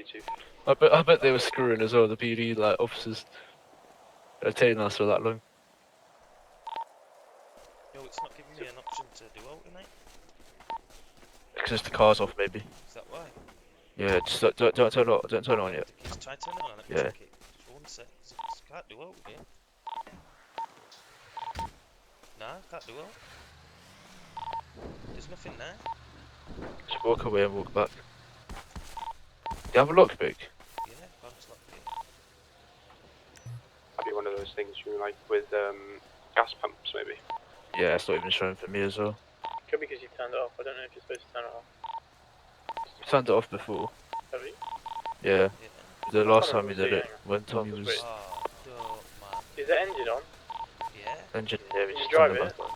Bluetooth. I bet they were screwing as well, the PD like officers. They're taking us for that long. Yo, it's not giving me an option to do out tonight. Because the car's off, maybe. Is that why? Yeah, just don't turn it on. Don't turn it on yet. Just try turn it on. Let me Yeah. check it. Just for 1 sec. 'Cause I can't do out here. Nah, can't do out. There's nothing there. Just walk away and walk back. You have a lockpick? Yeah, bounce lock here. Might be one of those things you like with gas pumps, maybe. Yeah, it's not even showing for me as well. Could be because you turned it off. I don't know if you're supposed to turn it off. I turned it off before. Have you? Yeah. Yeah. The last time we did it, when Tommy was Oh, dope, man. Is the engine on? Yeah. engine, yeah, we Did you just drive turned it it? back.